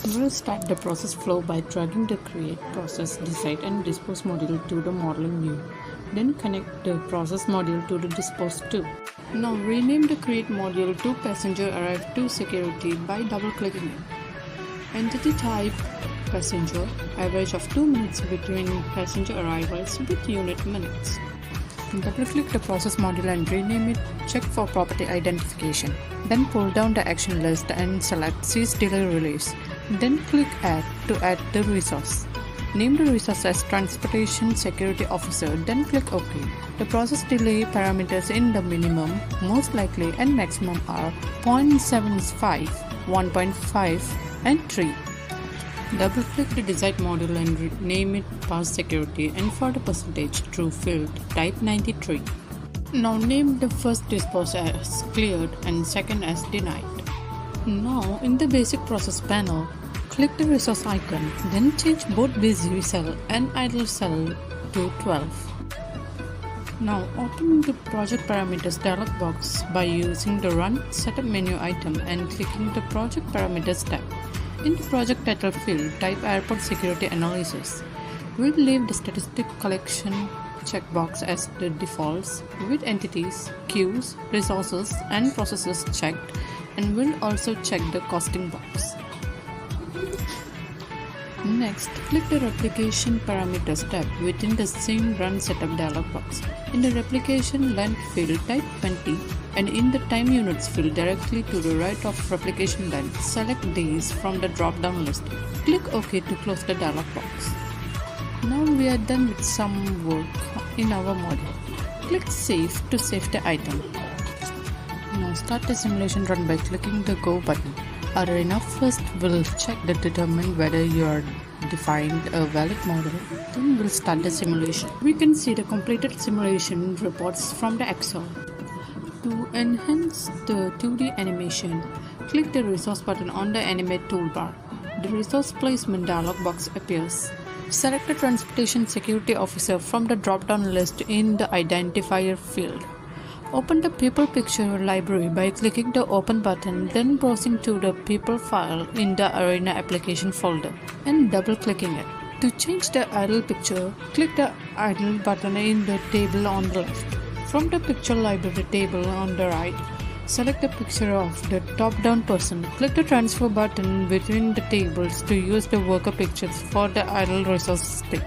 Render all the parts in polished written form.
We'll start the process flow by dragging the create, process, decide and dispose module to the modeling view. Then connect the process module to the dispose too. Now rename the create module to passenger arrive to security by double clicking it. Entity type passenger, average of 2 minutes between passenger arrivals with unit minutes. Double click the process module and rename it check for property identification. Then pull down the action list and select cease delay release. Then click add to add the resource. Name the resource as transportation security officer, then click OK. The process delay parameters in the minimum, most likely and maximum are 0.75, 1.5 and 3. Double click the decide module and name it pass security, and for the percentage true field type 93. Now name the first dispose as cleared and second as denied. Now in the basic process panel, click the resource icon, then change both busy cell and idle cell to 12. Now open the project parameters dialog box by using the run setup menu item and clicking the project parameters tab. In the project title field, type airport security analysis. We'll leave the statistic collection checkbox as the defaults with entities, queues, resources and processes checked, and we'll also check the costing box. Next, click the replication parameters tab within the same run setup dialog box. In the replication length field, type 20, and in the time units field directly to the right of replication length, select these from the drop-down list. Click OK to close the dialog box. Now we are done with some work in our model. Click Save to save the item. Now start the simulation run by clicking the Go button. Arena first will check to determine whether you are defined a valid model, then we'll start the simulation. We can see the completed simulation reports from the Excel. To enhance the 2D animation, click the resource button on the animate toolbar. The resource placement dialog box appears. Select the transportation security officer from the drop-down list in the identifier field. Open the people picture library by clicking the open button, then browsing to the people file in the Arena application folder and double clicking it. To change the idle picture, click the idle button in the table on the left. From the picture library table on the right, select the picture of the top-down person. Click the transfer button between the tables to use the worker pictures for the idle resource state.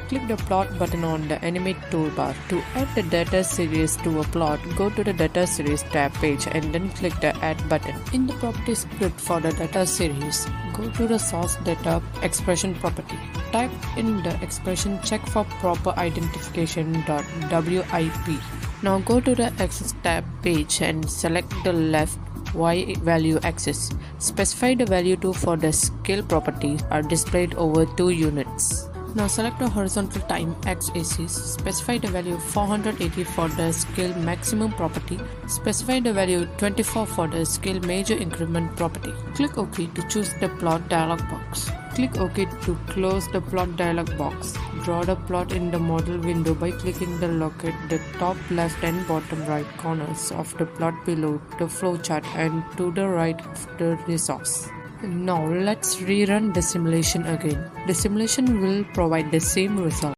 Click the plot button on the animate toolbar. To add the data series to a plot, go to the data series tab page and then click the add button. In the property script for the data series, go to the source data expression property. Type in the expression check for proper identification.wip. Now go to the axis tab page and select the left Y value axis. Specify the value 2 for the scale property are displayed over 2 units. Now select the horizontal time x-axis, specify the value 480 for the scale maximum property, specify the value 24 for the scale major increment property. Click OK to choose the plot dialog box. Click OK to close the plot dialog box. Draw the plot in the model window by clicking the locate the top left and bottom right corners of the plot below the flowchart and to the right of the resource. Now let's rerun the simulation again. The simulation will provide the same result.